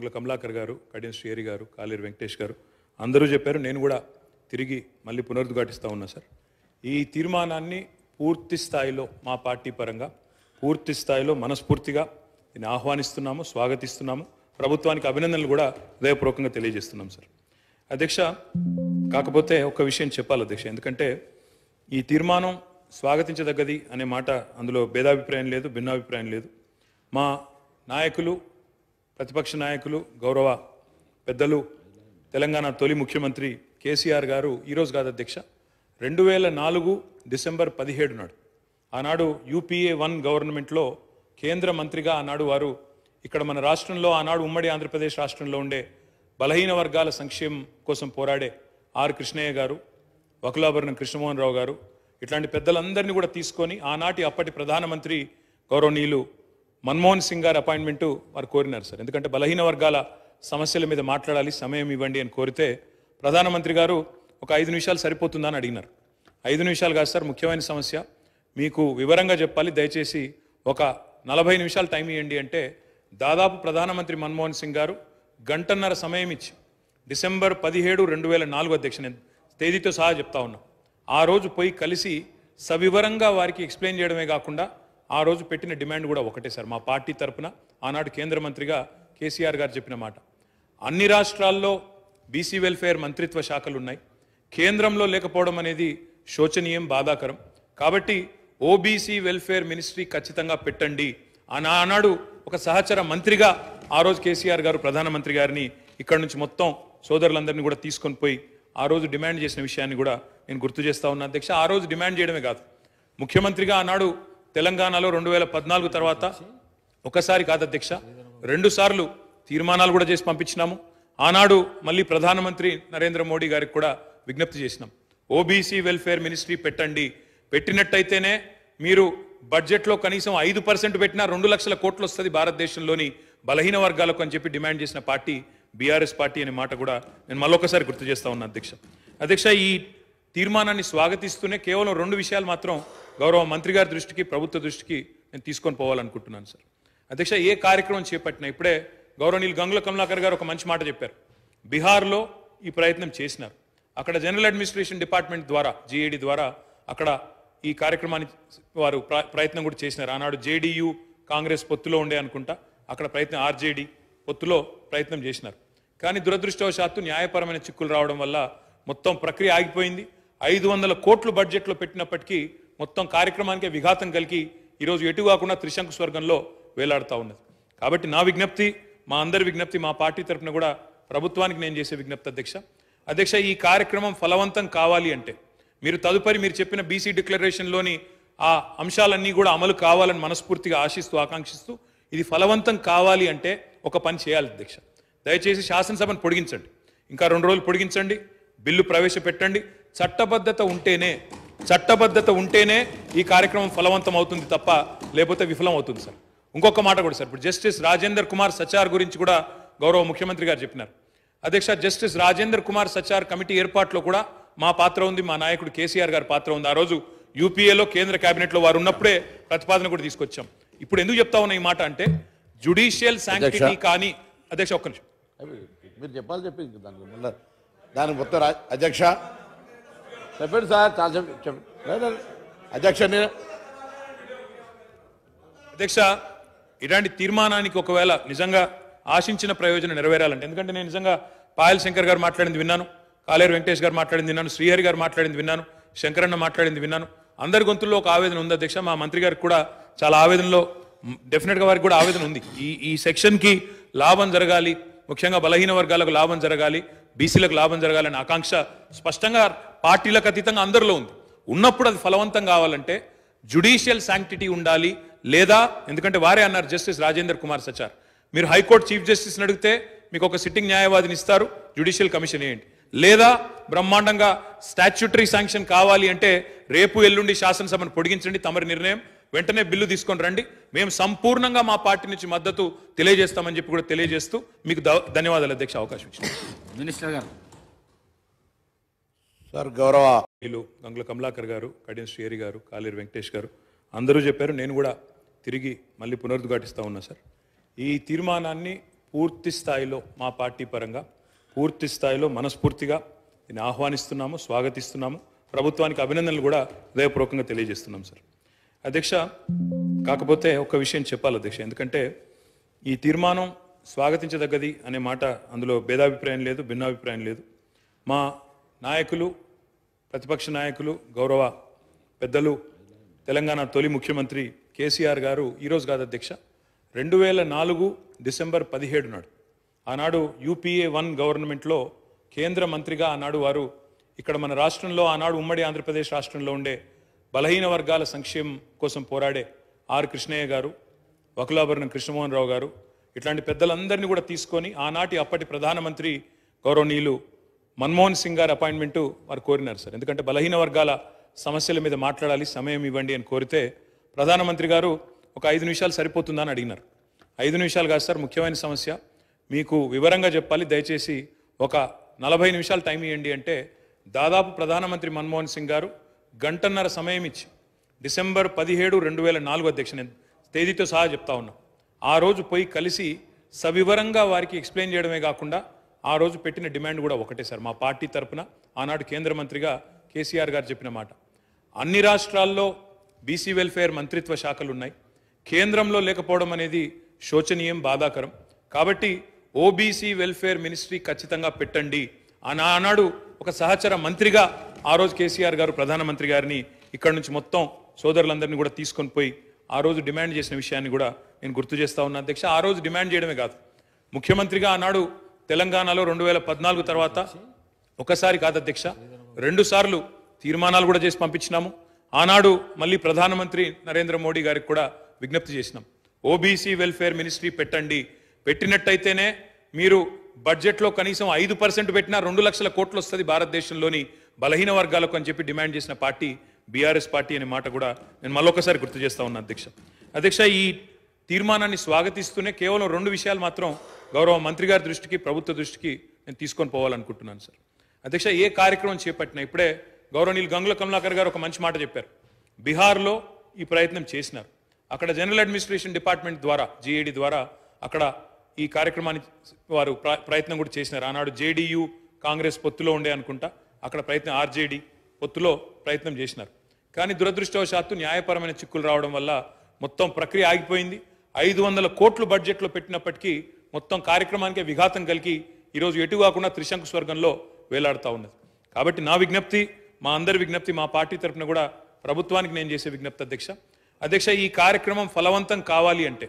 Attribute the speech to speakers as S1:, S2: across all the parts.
S1: గంగుల కమలాకర్ గారు, కడియం శ్రీహరి గారు, కాలేరు వెంకటేష్ గారు అందరూ చెప్పారు. నేను కూడా తిరిగి మళ్ళీ పునరుద్ఘాటిస్తూ ఉన్నా సార్. ఈ తీర్మానాన్ని పూర్తి స్థాయిలో మా పార్టీ పరంగా పూర్తి స్థాయిలో మనస్ఫూర్తిగా దీన్ని ఆహ్వానిస్తున్నాము, స్వాగతిస్తున్నాము. ప్రభుత్వానికి అభినందనలు కూడా హృదయపూర్వకంగా తెలియజేస్తున్నాం సార్. అధ్యక్ష, కాకపోతే ఒక విషయం చెప్పాలి అధ్యక్ష, ఎందుకంటే ఈ తీర్మానం స్వాగతించదగ్గది అనే మాట అందులో భేదాభిప్రాయం లేదు, భిన్నాభిప్రాయం లేదు. మా నాయకులు, ప్రతిపక్ష నాయకులు, గౌరవ పెద్దలు, తెలంగాణ తొలి ముఖ్యమంత్రి కేసీఆర్ గారు ఈరోజు కాదు అధ్యక్ష, 2004 డిసెంబర్ 17 నాడు ఆనాడు UPA 1 గవర్నమెంట్లో కేంద్ర మంత్రిగా ఆనాడు వారు ఇక్కడ మన రాష్ట్రంలో ఆనాడు ఉమ్మడి ఆంధ్రప్రదేశ్ రాష్ట్రంలో ఉండే బలహీన వర్గాల సంక్షేమం కోసం పోరాడే ఆర్ కృష్ణయ్య గారు, వకులాభరణం కృష్ణమోహన్ రావు గారు ఇట్లాంటి పెద్దలందరినీ కూడా తీసుకొని ఆనాటి అప్పటి ప్రధానమంత్రి గౌరవనీయులు మన్మోహన్ సింగ్ గారి అపాయింట్మెంటు వారు కోరినారు సార్. ఎందుకంటే బలహీన వర్గాల సమస్యల మీద మాట్లాడాలి, సమయం ఇవ్వండి అని కోరితే ప్రధానమంత్రి గారు ఒక 5 నిమిషాలు సరిపోతుందా అని అడిగినారు. 5 నిమిషాలు కాదు సార్, ముఖ్యమైన సమస్య, మీకు వివరంగా చెప్పాలి, దయచేసి ఒక 40 నిమిషాలు టైం ఇవ్వండి అంటే దాదాపు ప్రధానమంత్రి మన్మోహన్ సింగ్ గారు గంటన్నర సమయం ఇచ్చి డిసెంబర్ 17, 2004 అధ్యక్ష, నేను తేదీతో సహా చెప్తా ఉన్నా, ఆ రోజు పోయి కలిసి సవివరంగా వారికి ఎక్స్ప్లెయిన్ చేయడమే కాకుండా ఆ రోజు పెట్టిన డిమాండ్ కూడా ఒకటే సార్. మా పార్టీ తరఫున ఆనాడు కేంద్ర మంత్రిగా కేసీఆర్ గారు చెప్పిన మాట, అన్ని రాష్ట్రాల్లో బీసీ వెల్ఫేర్ మంత్రిత్వ శాఖలు ఉన్నాయి, కేంద్రంలో లేకపోవడం అనేది శోచనీయం, బాధాకరం. కాబట్టి ఓబీసీ వెల్ఫేర్ మినిస్ట్రీ ఖచ్చితంగా పెట్టండి ఆనాడు ఒక సహచర మంత్రిగా ఆ రోజు కేసీఆర్ గారు ప్రధానమంత్రి గారిని ఇక్కడ నుంచి మొత్తం సోదరులందరినీ కూడా తీసుకొని పోయి ఆ రోజు డిమాండ్ చేసిన విషయాన్ని కూడా నేను గుర్తు చేస్తా ఉన్నా అధ్యక్ష. ఆ రోజు డిమాండ్ చేయడమే కాదు, ముఖ్యమంత్రిగా ఆనాడు తెలంగాణలో 2014 తర్వాత ఒకసారి కాదు అధ్యక్ష, 2 సార్లు తీర్మానాలు కూడా చేసి పంపించినాము. ఆనాడు మళ్ళీ ప్రధానమంత్రి నరేంద్ర మోడీ గారికి కూడా విజ్ఞప్తి చేసినాం, ఓబీసీ వెల్ఫేర్ మినిస్ట్రీ పెట్టండి, పెట్టినట్టయితేనే మీరు బడ్జెట్లో కనీసం 5% పెట్టినా 2 లక్షల కోట్లు వస్తుంది భారతదేశంలోని బలహీన వర్గాలకు అని చెప్పి డిమాండ్ చేసిన పార్టీ బీఆర్ఎస్ పార్టీ అనే మాట కూడా నేను మళ్ళొకసారి గుర్తు చేస్తా ఉన్నా అధ్యక్ష. అధ్యక్ష, ఈ తీర్మానాన్ని స్వాగతిస్తూనే కేవలం 2 విషయాలు మాత్రం గౌరవ మంత్రి గారి దృష్టికి, ప్రభుత్వ దృష్టికి నేను తీసుకొని పోవాలనుకుంటున్నాను సార్. అధ్యక్ష, ఏ కార్యక్రమం చేపట్టినా ఇప్పుడే గౌరవనీయులు గంగుల కమలాకర్ గారు ఒక మంచి మాట చెప్పారు. బీహార్లో ఈ ప్రయత్నం చేసినారు, అక్కడ జనరల్ అడ్మినిస్ట్రేషన్ డిపార్ట్మెంట్ ద్వారా GAD ద్వారా అక్కడ ఈ కార్యక్రమాన్ని వారు ప్రయత్నం కూడా చేసినారు. ఆనాడు JDU కాంగ్రెస్ పొత్తులో ఉండే అనుకుంటా, అక్కడ ప్రయత్నం RJD పొత్తులో ప్రయత్నం చేసినారు. కానీ దురదృష్టవశాత్తు న్యాయపరమైన చిక్కులు రావడం వల్ల మొత్తం ప్రక్రియ ఆగిపోయింది. 500 కోట్లు బడ్జెట్లో పెట్టినప్పటికీ మొత్తం కార్యక్రమానికి విఘాతం కలిగి ఈరోజు ఎటు కాకుండా త్రిశంకు స్వర్గంలో వేలాడుతూ ఉన్నది. కాబట్టి నా విజ్ఞప్తి, మా అందరి విజ్ఞప్తి, మా పార్టీ తరఫున కూడా ప్రభుత్వానికి నేను చేసే విజ్ఞప్తి అధ్యక్ష, ఈ కార్యక్రమం ఫలవంతం కావాలి అంటే మీరు తదుపరి మీరు చెప్పిన బీసీ డిక్లరేషన్లోని ఆ అంశాలన్నీ కూడా అమలు కావాలని మనస్ఫూర్తిగా ఆశిస్తూ, ఆకాంక్షిస్తూ ఇది ఫలవంతం కావాలి అంటే ఒక పని చేయాలి అధ్యక్ష. దయచేసి శాసనసభను పొడిగించండి, ఇంకా 2 రోజులు పొడిగించండి, బిల్లు ప్రవేశపెట్టండి. చట్టబద్ధత ఉంటేనే ఈ కార్యక్రమం ఫలవంతం అవుతుంది తప్ప లేకపోతే విఫలం అవుతుంది సార్. ఇంకొక మాట కూడా సార్, ఇప్పుడు జస్టిస్ రాజేందర్ కుమార్ సచార్ గురించి కూడా గౌరవ ముఖ్యమంత్రి గారు చెప్పినారు అధ్యక్ష. జస్టిస్ రాజేందర్ కుమార్ సచార్ కమిటీ ఏర్పాటులో కూడా మా పాత్ర ఉంది, మా నాయకుడు కేసీఆర్ గారి పాత్ర ఉంది. ఆ రోజు UPAలో కేంద్ర కేబినెట్లో వారు ఉన్నప్పుడే ప్రతిపాదన కూడా తీసుకొచ్చాం. ఇప్పుడు ఎందుకు చెప్తా ఉన్నా ఈ మాట అంటే జ్యుడిషియల్ శాంక్టిటీ కానీ అధ్యక్ష, ఒక్క నిమిషం
S2: మీరు చెప్పాలి, చెప్పింది దానికి మొత్తం అధ్యక్ష చెప్పండి సార్, చాలా చెప్పండి అధ్యక్ష.
S1: అధ్యక్ష, ఇలాంటి తీర్మానానికి ఒకవేళ నిజంగా ఆశించిన ప్రయోజనం నెరవేరాలంటే, ఎందుకంటే నేను నిజంగా పాయల్ శంకర్ గారు మాట్లాడింది విన్నాను, కాలేరు వెంకటేష్ గారు మాట్లాడింది విన్నాను, శ్రీహరి గారు మాట్లాడింది విన్నాను, శంకరన్న మాట్లాడింది విన్నాను. అందరి గొంతుల్లో ఒక ఆవేదన ఉంది అధ్యక్ష. మా మంత్రి గారికి కూడా చాలా ఆవేదనలో, డెఫినెట్గా వారికి కూడా ఆవేదన ఉంది. ఈ సెక్షన్కి లాభం జరగాలి, ముఖ్యంగా బలహీన వర్గాలకు లాభం జరగాలి, బీసీలకు లాభం జరగాలనే ఆకాంక్ష స్పష్టంగా పార్టీలకు అతీతంగా అందరిలో ఉంది. ఉన్నప్పుడు అది ఫలవంతం కావాలంటే జ్యుడిషియల్ శాంక్టిటీ ఉండాలి, లేదా ఎందుకంటే వారే అన్నారు జస్టిస్ రాజేందర్ కుమార్ సచార్, మీరు హైకోర్టు చీఫ్ జస్టిస్ని అడిగితే మీకు ఒక సిట్టింగ్ న్యాయవాదిని ఇస్తారు, జ్యుడిషియల్ కమిషన్ వేయండి, లేదా బ్రహ్మాండంగా స్టాచ్యూటరీ శాంక్షన్ కావాలి అంటే రేపు ఎల్లుండి శాసనసభను పొడిగించండి, తమరి నిర్ణయం, వెంటనే బిల్లు తీసుకొని రండి, మేము సంపూర్ణంగా మా పార్టీ నుంచి మద్దతు తెలియజేస్తామని చెప్పి కూడా తెలియజేస్తూ మీకు ధన్యవాదాలు అధ్యక్ష, అవకాశం ఇచ్చింది.
S3: మినిస్టర్ గారు
S2: సార్, గౌరవ
S1: గంగుల కమలాకర్ గారు, కడియం శ్రీహరి గారు, కాలేరు వెంకటేష్ గారు అందరూ చెప్పారు, నేను కూడా తిరిగి మళ్ళీ పునరుద్ఘాటిస్తూ ఉన్నా సార్. ఈ తీర్మానాన్ని పూర్తి స్థాయిలో మా పార్టీ పరంగా పూర్తి స్థాయిలో మనస్ఫూర్తిగా దీన్ని ఆహ్వానిస్తున్నాము, స్వాగతిస్తున్నాము. ప్రభుత్వానికి అభినందనలు కూడా హృదయపూర్వకంగా తెలియజేస్తున్నాం సార్. అధ్యక్ష, కాకపోతే ఒక విషయం చెప్పాలి అధ్యక్ష, ఎందుకంటే ఈ తీర్మానం స్వాగతించదగ్గది అనే మాట అందులో భేదాభిప్రాయం లేదు, భిన్నాభిప్రాయం లేదు. మా నాయకులు, ప్రతిపక్ష నాయకులు, గౌరవ పెద్దలు, తెలంగాణ తొలి ముఖ్యమంత్రి కేసీఆర్ గారు ఈరోజు కాదు అధ్యక్ష, 2004 డిసెంబర్ 17 నాడు ఆనాడు UPA 1 గవర్నమెంట్లో కేంద్ర మంత్రిగా ఆనాడు వారు ఇక్కడ మన రాష్ట్రంలో, ఆనాడు ఉమ్మడి ఆంధ్రప్రదేశ్ రాష్ట్రంలో ఉండే బలహీన వర్గాల సంక్షేమం కోసం పోరాడే ఆర్ కృష్ణయ్య గారు, వకులాభరణం కృష్ణమోహన్ రావు గారు, ఇట్లాంటి పెద్దలందరినీ కూడా తీసుకొని ఆనాటి అప్పటి ప్రధానమంత్రి గౌరవనీయులు మన్మోహన్ సింగ్ గారు అపాయింట్మెంటు వారు కోరినారు సార్. ఎందుకంటే బలహీన వర్గాల సమస్యల మీద మాట్లాడాలి, సమయం ఇవ్వండి అని కోరితే ప్రధానమంత్రి గారు ఒక 5 నిమిషాలు సరిపోతుందా అని అడిగినారు. 5 నిమిషాలు కాదు సార్, ముఖ్యమైన సమస్య, మీకు వివరంగా చెప్పాలి, దయచేసి ఒక 40 నిమిషాలు టైం ఇవ్వండి అంటే దాదాపు ప్రధానమంత్రి మన్మోహన్ సింగ్ గారు గంటన్నర సమయం ఇచ్చి డిసెంబర్ 17, 2004 అధ్యక్ష, నేను తేదీతో సహా చెప్తా ఉన్నా, ఆ రోజు పోయి కలిసి సవివరంగా వారికి ఎక్స్ప్లెయిన్ చేయడమే కాకుండా ఆ రోజు పెట్టిన డిమాండ్ కూడా ఒకటే సార్. మా పార్టీ తరఫున ఆనాడు కేంద్ర మంత్రిగా కేసీఆర్ గారు చెప్పిన మాట, అన్ని రాష్ట్రాల్లో బీసీ వెల్ఫేర్ మంత్రిత్వ శాఖలు ఉన్నాయి, కేంద్రంలో లేకపోవడం అనేది శోచనీయం, బాధాకరం. కాబట్టి ఓబీసీ వెల్ఫేర్ మినిస్ట్రీ ఖచ్చితంగా పెట్టండి ఆనాడు ఒక సహచర మంత్రిగా ఆ రోజు కేసీఆర్ గారు ప్రధానమంత్రి గారిని ఇక్కడ నుంచి మొత్తం సోదరులందరినీ కూడా తీసుకొని పోయి ఆ రోజు డిమాండ్ చేసిన విషయాన్ని కూడా నేను గుర్తు చేస్తా ఉన్నా అధ్యక్ష. ఆ రోజు డిమాండ్ చేయడమే కాదు, ముఖ్యమంత్రిగా ఆనాడు తెలంగాణలో 2014 తర్వాత ఒకసారి కాదు అధ్యక్ష, 2 సార్లు తీర్మానాలు కూడా చేసి పంపించినాము. ఆనాడు మళ్ళీ ప్రధానమంత్రి నరేంద్ర మోడీ గారికి కూడా విజ్ఞప్తి చేసినాం, ఓబీసీ వెల్ఫేర్ మినిస్ట్రీ పెట్టండి, పెట్టినట్టయితేనే మీరు బడ్జెట్లో కనీసం 5% పెట్టినా 2 లక్షల కోట్లు వస్తుంది భారతదేశంలోని బలహీన వర్గాలకు అని చెప్పి డిమాండ్ చేసిన పార్టీ బీఆర్ఎస్ పార్టీ అనే మాట కూడా నేను మళ్ళొకసారి గుర్తు చేస్తా ఉన్నా అధ్యక్ష. అధ్యక్ష, ఈ తీర్మానాన్ని స్వాగతిస్తూనే కేవలం 2 విషయాలు మాత్రం గౌరవ మంత్రి గారి దృష్టికి, ప్రభుత్వ దృష్టికి నేను తీసుకొని పోవాలనుకుంటున్నాను సార్. అధ్యక్ష, ఏ కార్యక్రమం చేపట్టినా ఇప్పుడే గౌరవనీయులు గంగుల కమలాకర్ గారు ఒక మంచి మాట చెప్పారు. బీహార్లో ఈ ప్రయత్నం చేసినారు, అక్కడ జనరల్ అడ్మినిస్ట్రేషన్ డిపార్ట్మెంట్ ద్వారా, జీఏడీ ద్వారా అక్కడ ఈ కార్యక్రమాన్ని వారు ప్రయత్నం కూడా చేసినారు. ఆనాడు జేడీయూ కాంగ్రెస్ పొత్తులో ఉండే అనుకుంటా, అక్కడ ప్రయత్నం ఆర్జేడీ పొత్తులో ప్రయత్నం చేసినారు. కానీ దురదృష్టవశాత్తు న్యాయపరమైన చిక్కులు రావడం వల్ల మొత్తం ప్రక్రియ ఆగిపోయింది. 500 కోట్లు బడ్జెట్లో పెట్టినప్పటికీ మొత్తం కార్యక్రమానికి విఘాతం కలిగి ఈరోజు ఎటు కాకుండా త్రిశంకు స్వర్గంలో వేలాడుతూ ఉన్నది. కాబట్టి నా విజ్ఞప్తి, మా అందరి విజ్ఞప్తి, మా పార్టీ తరఫున కూడా ప్రభుత్వానికి నేను చేసే విజ్ఞప్తి అధ్యక్ష, ఈ కార్యక్రమం ఫలవంతం కావాలి అంటే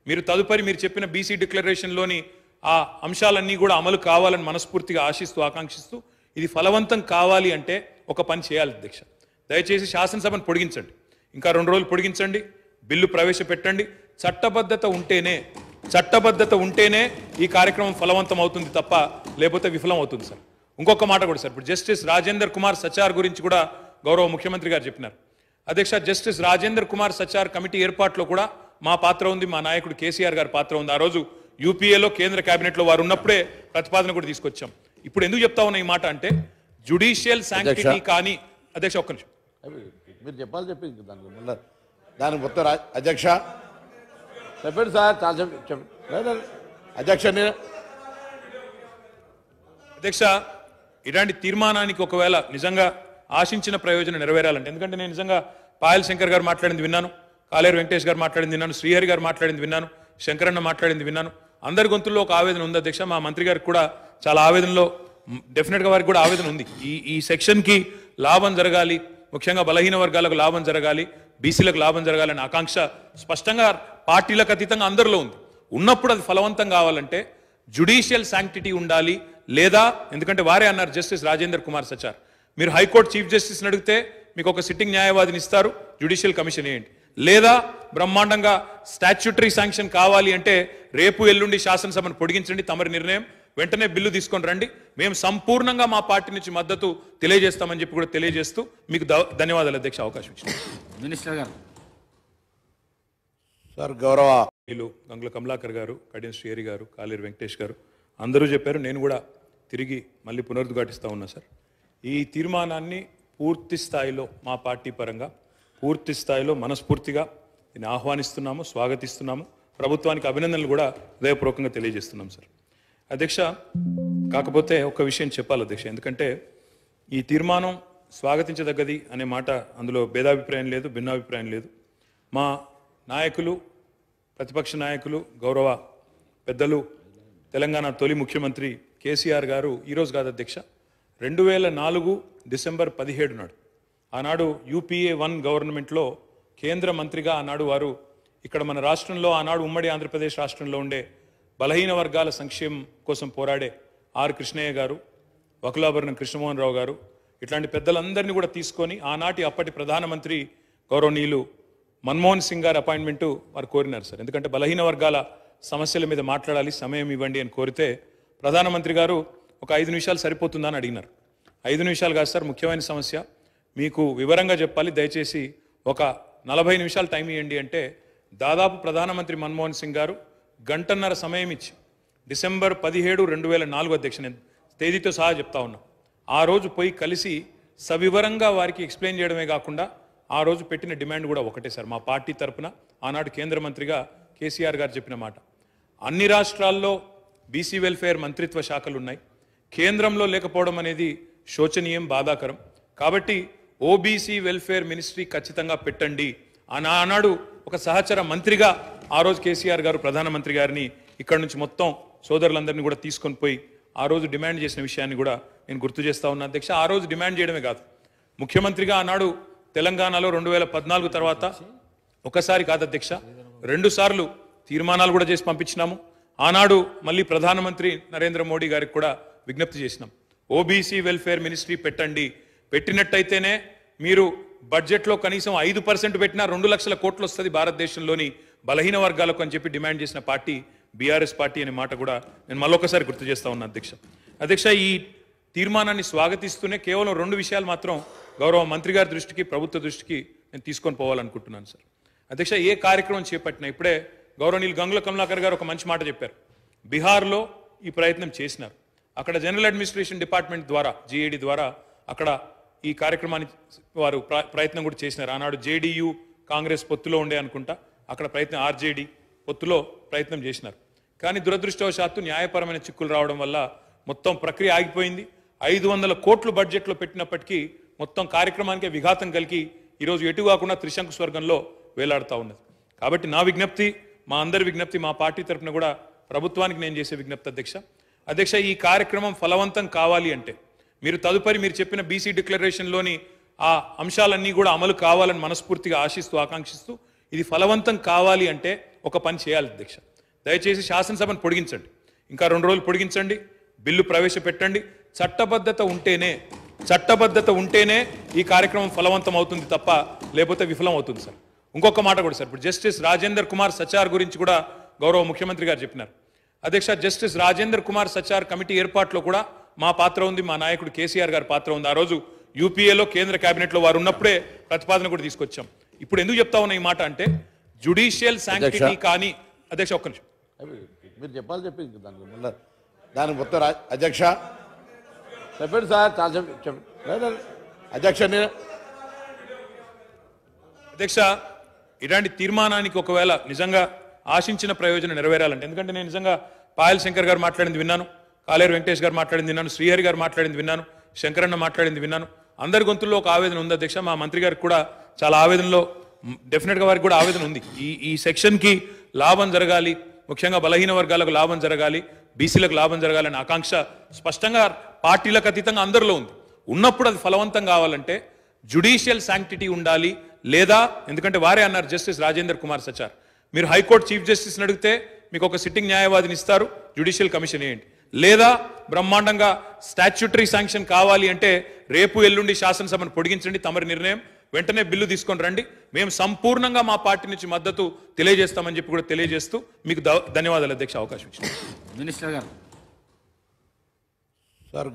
S1: మీరు తదుపరి మీరు చెప్పిన బీసీ డిక్లరేషన్లోని ఆ అంశాలన్నీ కూడా అమలు కావాలని మనస్ఫూర్తిగా ఆశిస్తూ, ఆకాంక్షిస్తూ, ఇది ఫలవంతం కావాలి అంటే ఒక పని చేయాలి అధ్యక్ష. దయచేసి శాసనసభను పొడిగించండి, ఇంకా 2 రోజులు పొడిగించండి, బిల్లు ప్రవేశపెట్టండి. చట్టబద్ధత ఉంటేనే ఈ కార్యక్రమం ఫలవంతం అవుతుంది తప్ప లేకపోతే విఫలం అవుతుంది సార్. ఇంకొక మాట కూడా సార్, ఇప్పుడు జస్టిస్ రాజేందర్ కుమార్ సచార్ గురించి కూడా గౌరవ ముఖ్యమంత్రి గారు చెప్పినారు అధ్యక్ష. జస్టిస్ రాజేందర్ కుమార్ సచార్ కమిటీ ఏర్పాటులో కూడా మా పాత్ర ఉంది, మా నాయకుడు కేసీఆర్ గారి పాత్ర ఉంది. ఆ రోజు యూపీఏలో కేంద్ర కేబినెట్లో వారు ఉన్నప్పుడే ప్రతిపాదన కూడా తీసుకొచ్చాం. ఇప్పుడు ఎందుకు చెప్తా ఉన్నా ఈ మాట అంటే జ్యుడిషియల్ శాంక్టిటీ కానీ అధ్యక్ష, ఒక్క నిమిషం
S2: మీరు చెప్పాలి చెప్పింది దానికి మొత్తం అధ్యక్ష చెప్పండి సార్, చాలా చెప్పండి అధ్యక్ష.
S1: అధ్యక్ష, ఇలాంటి తీర్మానానికి ఒకవేళ నిజంగా ఆశించిన ప్రయోజనం నెరవేరాలంటే, ఎందుకంటే నేను నిజంగా పాయల్ శంకర్ గారు మాట్లాడింది విన్నాను, కాలేరు వెంకటేష్ గారు మాట్లాడింది విన్నాను, శ్రీహరి గారు మాట్లాడింది విన్నాను, శంకరన్న మాట్లాడింది విన్నాను. అందరి గొంతుల్లో ఒక ఆవేదన ఉంది అధ్యక్ష. మా మంత్రి గారికి కూడా చాలా ఆవేదనలో, డెఫినెట్గా వారికి కూడా ఆవేదన ఉంది. ఈ సెక్షన్కి లాభం జరగాలి, ముఖ్యంగా బలహీన వర్గాలకు లాభం జరగాలి, బీసీలకు లాభం జరగాలనే ఆకాంక్ష స్పష్టంగా పార్టీలకు అతీతంగా అందరిలో ఉంది. ఉన్నప్పుడు అది ఫలవంతం కావాలంటే జ్యుడిషియల్ శాంక్టిటీ ఉండాలి. లేదా, ఎందుకంటే వారే అన్నారు జస్టిస్ రాజేందర్ కుమార్ సచార్, మీరు హైకోర్టు చీఫ్ జస్టిస్ని అడిగితే మీకు ఒక సిట్టింగ్ న్యాయవాదిని ఇస్తారు, జ్యుడిషియల్ కమిషన్ ఏంటి. లేదా బ్రహ్మాండంగా స్టాచ్యూటరీ శాంక్షన్ కావాలి అంటే రేపు ఎల్లుండి శాసనసభను పొడిగించండి, తమరి నిర్ణయం, వెంటనే బిల్లు తీసుకొని రండి, మేము సంపూర్ణంగా మా పార్టీ నుంచి మద్దతు తెలియజేస్తామని చెప్పి కూడా తెలియజేస్తూ మీకు ధన్యవాదాలు అధ్యక్ష, అవకాశం ఇచ్చిన
S3: మినిస్టర్ గారు.
S2: సార్ గౌరవ
S1: గంగుల కమలాకర్ గారు, కడియం శ్రీహరి గారు, కాలేరు వెంకటేష్ గారు అందరూ చెప్పారు, నేను కూడా తిరిగి మళ్ళీ పునరుద్ఘాటిస్తా ఉన్నా సార్. ఈ తీర్మానాన్ని పూర్తి స్థాయిలో మా పార్టీ పరంగా పూర్తి స్థాయిలో మనస్ఫూర్తిగా దీన్ని ఆహ్వానిస్తున్నాము, స్వాగతిస్తున్నాము. ప్రభుత్వానికి అభినందనలు కూడా హృదయపూర్వకంగా తెలియజేస్తున్నాం సార్. అధ్యక్ష, కాకపోతే ఒక విషయం చెప్పాలి అధ్యక్ష, ఎందుకంటే ఈ తీర్మానం స్వాగతించదగ్గది అనే మాట అందులో భేదాభిప్రాయం లేదు, భిన్నాభిప్రాయం లేదు. మా నాయకులు, ప్రతిపక్ష నాయకులు, గౌరవ పెద్దలు, తెలంగాణ తొలి ముఖ్యమంత్రి కేసీఆర్ గారు ఈరోజు కాదు అధ్యక్ష, 2004 డిసెంబర్ 17 నాడు ఆనాడు UPA 1 గవర్నమెంట్లో కేంద్ర మంత్రిగా ఆనాడు వారు ఇక్కడ మన రాష్ట్రంలో, ఆనాడు ఉమ్మడి ఆంధ్రప్రదేశ్ రాష్ట్రంలో ఉండే బలహీన వర్గాల సంక్షేమం కోసం పోరాడే ఆర్ కృష్ణయ్య గారు, వకులాభరణం కృష్ణమోహన్ రావు గారు, ఇట్లాంటి పెద్దలందరినీ కూడా తీసుకొని ఆనాటి అప్పటి ప్రధానమంత్రి గౌరవనీయులు మన్మోహన్ సింగ్ గారి అపాయింట్మెంటు వారు కోరినారు సార్. ఎందుకంటే బలహీన వర్గాల సమస్యల మీద మాట్లాడాలి, సమయం ఇవ్వండి అని కోరితే ప్రధానమంత్రి గారు ఒక 5 నిమిషాలు సరిపోతుందా అని అడిగినారు. 5 నిమిషాలు కాదు సార్, ముఖ్యమైన సమస్య, మీకు వివరంగా చెప్పాలి, దయచేసి ఒక 40 నిమిషాలు టైం ఇవ్వండి అంటే దాదాపు ప్రధానమంత్రి మన్మోహన్ సింగ్ గారు గంటన్నర సమయం ఇచ్చి డిసెంబర్ 17, 2004 అధ్యక్ష, నేను తేదీతో సహా చెప్తా ఉన్నా, ఆ రోజు పోయి కలిసి సవివరంగా వారికి ఎక్స్ప్లెయిన్ చేయడమే కాకుండా ఆ రోజు పెట్టిన డిమాండ్ కూడా ఒకటే సార్. మా పార్టీ తరపున ఆనాడు కేంద్ర మంత్రిగా కేసీఆర్ గారు చెప్పిన మాట, అన్ని రాష్ట్రాల్లో బీసీ వెల్ఫేర్ మంత్రిత్వ శాఖలు ఉన్నాయి, కేంద్రంలో లేకపోవడం అనేది శోచనీయం, బాధాకరం. కాబట్టి ఓబీసీ వెల్ఫేర్ మినిస్ట్రీ ఖచ్చితంగా పెట్టండి ఆనాడు ఒక సహచర మంత్రిగా ఆ రోజు కేసీఆర్ గారు ప్రధానమంత్రి గారిని ఇక్కడ నుంచి మొత్తం సోదరులందరినీ కూడా తీసుకొని పోయి ఆ రోజు డిమాండ్ చేసిన విషయాన్ని కూడా నేను గుర్తు చేస్తా ఉన్నా అధ్యక్ష. ఆ రోజు డిమాండ్ చేయడమే కాదు, ముఖ్యమంత్రిగా ఆనాడు తెలంగాణలో 2014 తర్వాత ఒకసారి కాదు అధ్యక్ష, 2 సార్లు తీర్మానాలు కూడా చేసి పంపించినాము. ఆనాడు మళ్ళీ ప్రధానమంత్రి నరేంద్ర మోడీ గారికి కూడా విజ్ఞప్తి చేసినాం, ఓబీసీ వెల్ఫేర్ మినిస్ట్రీ పెట్టండి, పెట్టినట్టయితేనే మీరు బడ్జెట్లో కనీసం 5% పెట్టినా 2 లక్షల కోట్లు వస్తుంది భారతదేశంలోని బలహీన వర్గాలకు అని చెప్పి డిమాండ్ చేసిన పార్టీ బీఆర్ఎస్ పార్టీ అనే మాట కూడా నేను మళ్ళొకసారి గుర్తు చేస్తా ఉన్నా అధ్యక్ష. అధ్యక్ష, ఈ తీర్మానాన్ని స్వాగతిస్తూనే కేవలం 2 విషయాలు మాత్రం గౌరవ మంత్రి గారి దృష్టికి, ప్రభుత్వ దృష్టికి నేను తీసుకొని పోవాలనుకుంటున్నాను సార్. అధ్యక్ష, ఏ కార్యక్రమం చేపట్టినా ఇప్పుడే గౌరవనీయులు గంగుల కమలాకర్ గారు ఒక మంచి మాట చెప్పారు. బీహార్లో ఈ ప్రయత్నం చేసినారు, అక్కడ జనరల్ అడ్మినిస్ట్రేషన్ డిపార్ట్మెంట్ ద్వారా, GAD ద్వారా అక్కడ ఈ కార్యక్రమాన్ని వారు ప్రయత్నం కూడా చేసినారు. ఆనాడు JDU కాంగ్రెస్ పొత్తులో ఉండే అనుకుంటా, అక్కడ ప్రయత్నం RJD పొత్తులో ప్రయత్నం చేసినారు. కానీ దురదృష్టవశాత్తు న్యాయపరమైన చిక్కులు రావడం వల్ల మొత్తం ప్రక్రియ ఆగిపోయింది. 500 కోట్లు బడ్జెట్లో పెట్టినప్పటికీ మొత్తం కార్యక్రమానికి విఘాతం కలిగి ఈరోజు ఎటు కాకుండా త్రిశంకు స్వర్గంలో వేలాడుతూ ఉన్నది. కాబట్టి నా విజ్ఞప్తి, మా అందరి విజ్ఞప్తి, మా పార్టీ తరఫున కూడా ప్రభుత్వానికి నేను చేసే విజ్ఞప్తి అధ్యక్ష, ఈ కార్యక్రమం ఫలవంతం కావాలి అంటే మీరు తదుపరి మీరు చెప్పిన బీసీ డిక్లరేషన్లోని ఆ అంశాలన్నీ కూడా అమలు కావాలని మనస్ఫూర్తిగా ఆశిస్తూ, ఆకాంక్షిస్తూ, ఇది ఫలవంతం కావాలి అంటే ఒక పని చేయాలి అధ్యక్ష. దయచేసి శాసనసభను పొడిగించండి, ఇంకా 2 రోజులు పొడిగించండి, బిల్లు ప్రవేశపెట్టండి. చట్టబద్ధత ఉంటేనే ఈ కార్యక్రమం ఫలవంతం అవుతుంది తప్ప లేకపోతే విఫలం అవుతుంది సార్. ఇంకొక మాట కూడా సార్, ఇప్పుడు జస్టిస్ రాజేందర్ కుమార్ సచార్ గురించి కూడా గౌరవ ముఖ్యమంత్రి గారు చెప్పినారు అధ్యక్ష. జస్టిస్ రాజేందర్ కుమార్ సచార్ కమిటీ ఏర్పాటులో కూడా మా పాత్ర ఉంది, మా నాయకుడు కేసీఆర్ గారి పాత్ర ఉంది. ఆ రోజు UPAలో కేంద్ర కేబినెట్లో వారు ఉన్నప్పుడే ప్రతిపాదన కూడా తీసుకొచ్చాం. ఇప్పుడు ఎందుకు చెప్తా ఉన్నా ఈ మాట అంటే జ్యుడిషియల్ శాంక్టిటీ కానీ అధ్యక్ష, ఒక్క నిమిషం
S2: మీరు చెప్పాలి చెప్పింది దానికి మొత్తం అధ్యక్ష చెప్పండి సార్, చాలా చెప్పండి అధ్యక్ష.
S1: అధ్యక్ష, ఇలాంటి తీర్మానానికి ఒకవేళ నిజంగా ఆశించిన ప్రయోజనం నెరవేరాలంటే, ఎందుకంటే నేను నిజంగా పాయల్ శంకర్ గారు మాట్లాడింది విన్నాను, కాలేరు వెంకటేష్ గారు మాట్లాడింది విన్నాను, శ్రీహరి గారు మాట్లాడింది విన్నాను, శంకరన్న మాట్లాడింది విన్నాను. అందరి గొంతుల్లో ఒక ఆవేదన ఉంది అధ్యక్ష. మా మంత్రి గారికి కూడా చాలా ఆవేదనలో, డెఫినెట్గా వారికి కూడా ఆవేదన ఉంది. ఈ సెక్షన్కి లాభం జరగాలి, ముఖ్యంగా బలహీన వర్గాలకు లాభం జరగాలి, బీసీలకు లాభం జరగాలనే ఆకాంక్ష స్పష్టంగా పార్టీలకు అతీతంగా అందరిలో ఉంది. ఉన్నప్పుడు అది ఫలవంతం కావాలంటే జ్యుడిషియల్ శాంక్టిటీ ఉండాలి, లేదా ఎందుకంటే వారే అన్నారు జస్టిస్ రాజేందర్ కుమార్ సచార్, మీరు హైకోర్టు చీఫ్ జస్టిస్ని అడిగితే మీకు ఒక సిట్టింగ్ న్యాయవాదిని ఇస్తారు, జ్యుడిషియల్ కమిషన్ వేయండి, లేదా బ్రహ్మాండంగా స్టాచ్యూటరీ శాంక్షన్ కావాలి అంటే రేపు ఎల్లుండి శాసనసభను పొడిగించండి, తమరి నిర్ణయం, వెంటనే బిల్లు తీసుకొని రండి, మేము సంపూర్ణంగా మా పార్టీ నుంచి మద్దతు తెలియజేస్తామని చెప్పి కూడా తెలియజేస్తూ మీకు ధన్యవాదాలు అధ్యక్ష అవకాశం ఇచ్చింది.
S3: మినిస్టర్ గారు
S2: సార్